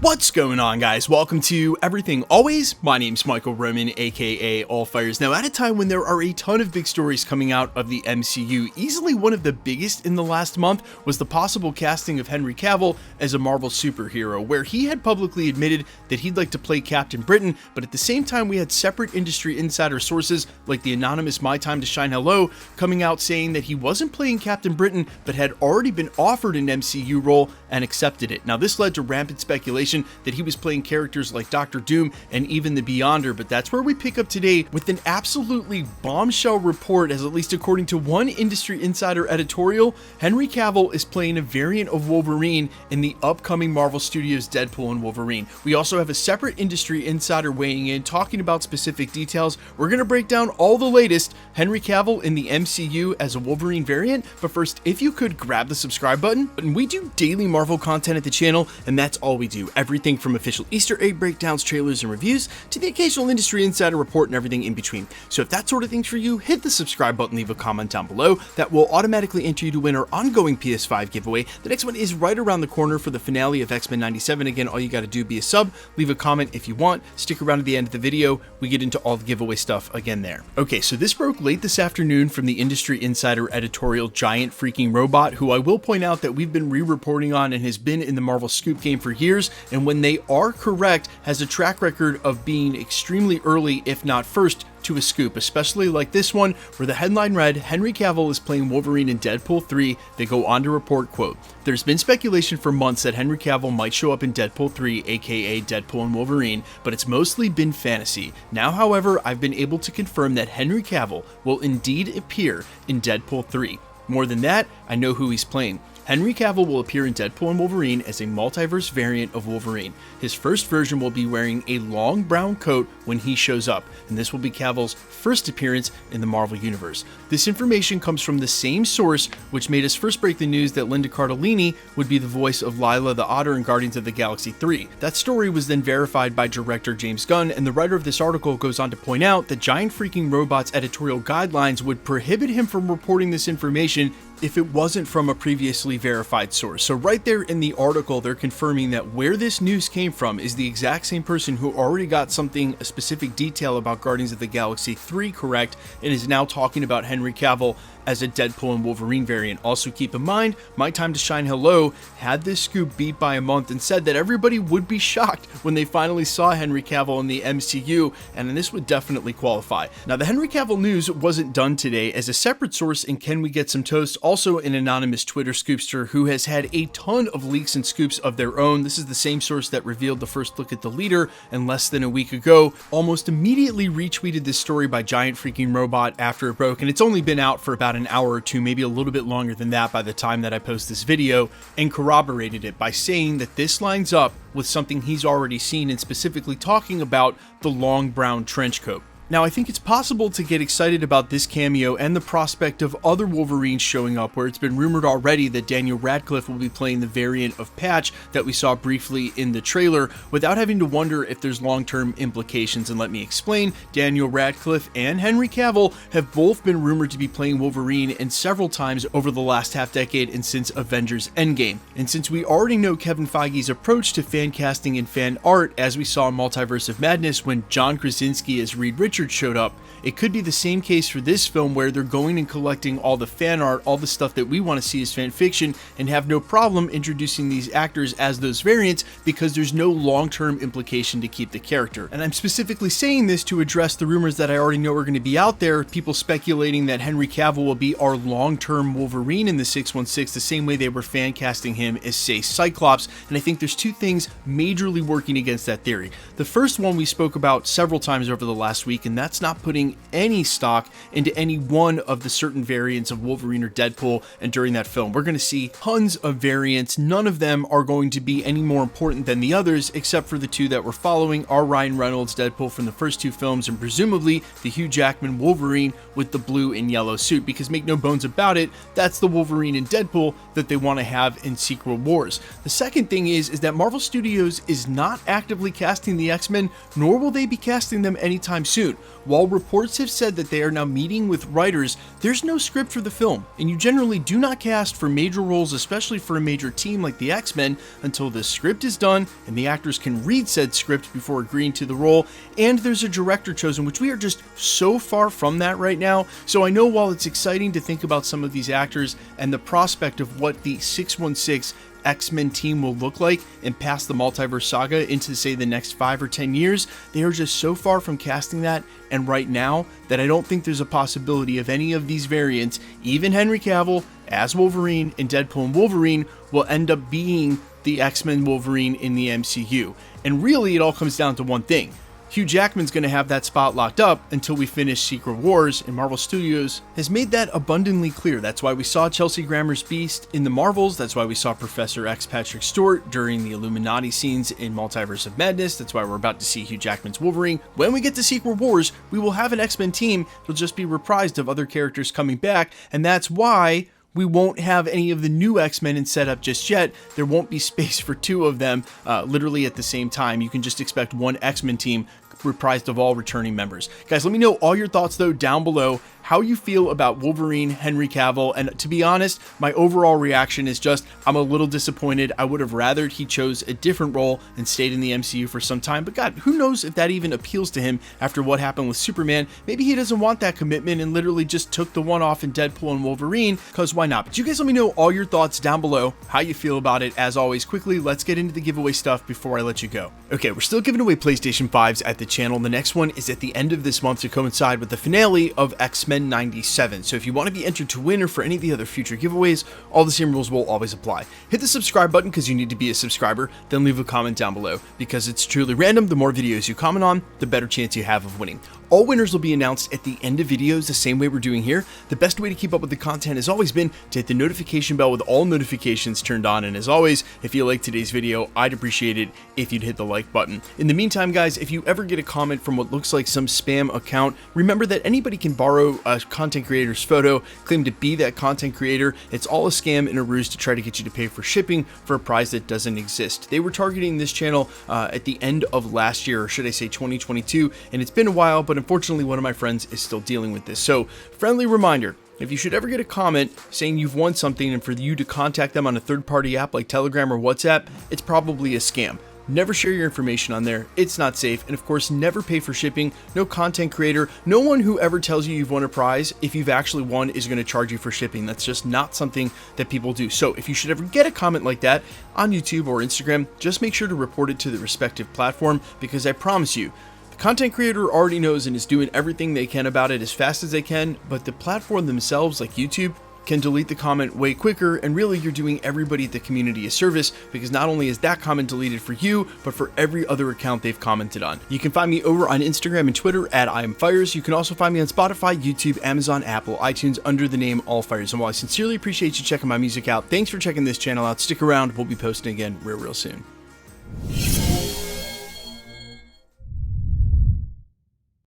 What's going on, guys? Welcome to Everything Always. My name's Michael Roman, aka Allfires. Now, at a time when there are a ton of big stories coming out of the MCU, easily one of the biggest in the last month was the possible casting of Henry Cavill as a Marvel superhero, where he had publicly admitted that he'd like to play Captain Britain, but at the same time we had separate industry insider sources like the anonymous My Time to Shine Hello coming out saying that he wasn't playing Captain Britain but had already been offered an MCU role and accepted it. Now, this led to rampant speculation that he was playing characters like Doctor Doom and even the Beyonder, but that's where we pick up today with an absolutely bombshell report, as at least according to one industry insider editorial, Henry Cavill is playing a variant of Wolverine in the upcoming Marvel Studios Deadpool and Wolverine. We also have a separate industry insider weighing in, talking about specific details. We're going to break down all the latest Henry Cavill in the MCU as a Wolverine variant, but first, if you could grab the subscribe button. And we do daily Marvel content at the channel, and that's all we do. Everything from official Easter egg breakdowns, trailers, and reviews to the occasional industry insider report and everything in between. So if that sort of thing's for you, hit the subscribe button, leave a comment down below. That will automatically enter you to win our ongoing PS5 giveaway. The next one is right around the corner for the finale of X-Men 97. Again, all you got to do be a sub, leave a comment if you want, stick around to the end of the video. We get into all the giveaway stuff again there. Okay, so this broke late this afternoon from the industry insider editorial Giant Freaking Robot, who I will point out that we've been re-reporting on and has been in the Marvel Scoop game for years, and when they are correct, has a track record of being extremely early, if not first, to a scoop, especially like this one, where the headline read, Henry Cavill is playing Wolverine in Deadpool 3. They go on to report, quote, "There's been speculation for months that Henry Cavill might show up in Deadpool 3, aka Deadpool and Wolverine, but it's mostly been fantasy. Now, however, I've been able to confirm that Henry Cavill will indeed appear in Deadpool 3. More than that, I know who he's playing. Henry Cavill will appear in Deadpool and Wolverine as a multiverse variant of Wolverine. His first version will be wearing a long brown coat when he shows up, and this will be Cavill's first appearance in the Marvel Universe. This information comes from the same source which made us first break the news that Linda Cardellini would be the voice of Lila the Otter in Guardians of the Galaxy 3. That story was then verified by director James Gunn, and the writer of this article goes on to point out that Giant Freaking Robot's editorial guidelines would prohibit him from reporting this information if it wasn't from a previously verified source. So right there in the article, they're confirming that where this news came from is the exact same person who already got something, a specific detail about Guardians of the Galaxy 3 correct, and is now talking about Henry Cavill as a Deadpool and Wolverine variant. Also keep in mind, My Time to Shine Hello had this scoop beat by a month and said that everybody would be shocked when they finally saw Henry Cavill in the MCU, and this would definitely qualify. Now, the Henry Cavill news wasn't done today, as a separate source in Can We Get Some Toast, also an anonymous Twitter scoopster who has had a ton of leaks and scoops of their own. This is the same source that revealed the first look at the leader, and less than a week ago, almost immediately retweeted this story by Giant Freaking Robot after it broke, and it's only been out for about an hour or two, maybe a little bit longer than that by the time that I post this video, and corroborated it by saying that this lines up with something he's already seen, and specifically talking about the long brown trench coat. Now, I think it's possible to get excited about this cameo and the prospect of other Wolverines showing up, where it's been rumored already that Daniel Radcliffe will be playing the variant of Patch that we saw briefly in the trailer, without having to wonder if there's long-term implications. And let me explain, Daniel Radcliffe and Henry Cavill have both been rumored to be playing Wolverine and several times over the last half-decade and since Avengers Endgame. And since we already know Kevin Feige's approach to fan casting and fan art, as we saw in Multiverse of Madness when John Krasinski as Reed Richards showed up, it could be the same case for this film, where they're going and collecting all the fan art, all the stuff that we want to see as fan fiction, and have no problem introducing these actors as those variants because there's no long-term implication to keep the character. And I'm specifically saying this to address the rumors that I already know are going to be out there, people speculating that Henry Cavill will be our long-term Wolverine in the 616, the same way they were fan casting him as, say, Cyclops. And I think there's two things majorly working against that theory. The first one we spoke about several times over the last week, and that's not putting any stock into any one of the certain variants of Wolverine or Deadpool. And during that film, we're going to see tons of variants. None of them are going to be any more important than the others, except for the two that we're following are Ryan Reynolds Deadpool from the first two films, and presumably the Hugh Jackman Wolverine with the blue and yellow suit, because make no bones about it, that's the Wolverine and Deadpool that they want to have in Secret Wars. The second thing is that Marvel Studios is not actively casting the X-Men, nor will they be casting them anytime soon. While reports have said that they are now meeting with writers, there's no script for the film, and you generally do not cast for major roles, especially for a major team like the X-Men, until the script is done and the actors can read said script before agreeing to the role, and there's a director chosen, which we are just so far from that right now. So I know while it's exciting to think about some of these actors and the prospect of what the 616 X-Men team will look like and past the multiverse saga into, say, the next 5 or 10 years, they are just so far from casting that and right now that I don't think there's a possibility of any of these variants, even Henry Cavill as Wolverine in Deadpool and Wolverine, will end up being the X-Men Wolverine in the MCU. And really it all comes down to one thing. Hugh Jackman's going to have that spot locked up until we finish Secret Wars, and Marvel Studios has made that abundantly clear. That's why we saw Chelsea Grammer's Beast in the Marvels. That's why we saw Professor X Patrick Stewart during the Illuminati scenes in Multiverse of Madness. That's why we're about to see Hugh Jackman's Wolverine. When we get to Secret Wars, we will have an X-Men team. It'll just be reprised of other characters coming back, and that's why we won't have any of the new X-Men in setup just yet. There won't be space for 2 of them literally at the same time. You can just expect one X-Men team reprised of all returning members. Guys, let me know all your thoughts though down below, how you feel about Wolverine, Henry Cavill, and to be honest, my overall reaction is just, I'm a little disappointed. I would have rathered he chose a different role and stayed in the MCU for some time, but God, who knows if that even appeals to him after what happened with Superman. Maybe he doesn't want that commitment and literally just took the one off in Deadpool and Wolverine, because why not? But you guys let me know all your thoughts down below, how you feel about it. As always, quickly, let's get into the giveaway stuff before I let you go. Okay, we're still giving away PlayStation 5s at the channel. The next one is at the end of this month to coincide with the finale of X-Men 97. So if you want to be entered to win or for any of the other future giveaways, all the same rules will always apply. Hit the subscribe button because you need to be a subscriber, then leave a comment down below because it's truly random. The more videos you comment on, the better chance you have of winning. All winners will be announced at the end of videos the same way we're doing here. The best way to keep up with the content has always been to hit the notification bell with all notifications turned on. And as always, if you like today's video, I'd appreciate it if you'd hit the like button. In the meantime, guys, if you ever get a comment from what looks like some spam account, remember that anybody can borrow a content creator's photo, claim to be that content creator. It's all a scam and a ruse to try to get you to pay for shipping for a prize that doesn't exist. They were targeting this channel at the end of last year, or should I say 2022, and it's been a while, but unfortunately one of my friends is still dealing with this. So friendly reminder, if you should ever get a comment saying you've won something and for you to contact them on a third-party app like Telegram or WhatsApp, it's probably a scam. Never share your information on there, it's not safe, and of course never pay for shipping. No content creator, no one who ever tells you you've won a prize, if you've actually won, is going to charge you for shipping. That's just not something that people do. So if you should ever get a comment like that on YouTube or Instagram, just make sure to report it to the respective platform, because I promise you, content creator already knows and is doing everything they can about it as fast as they can, but the platform themselves, like YouTube, can delete the comment way quicker, and really you're doing everybody at the community a service, because not only is that comment deleted for you, but for every other account they've commented on. You can find me over on Instagram and Twitter at IamFires. You can also find me on Spotify, YouTube, Amazon, Apple, iTunes under the name AllFires. And while I sincerely appreciate you checking my music out, thanks for checking this channel out. Stick around, we'll be posting again real soon.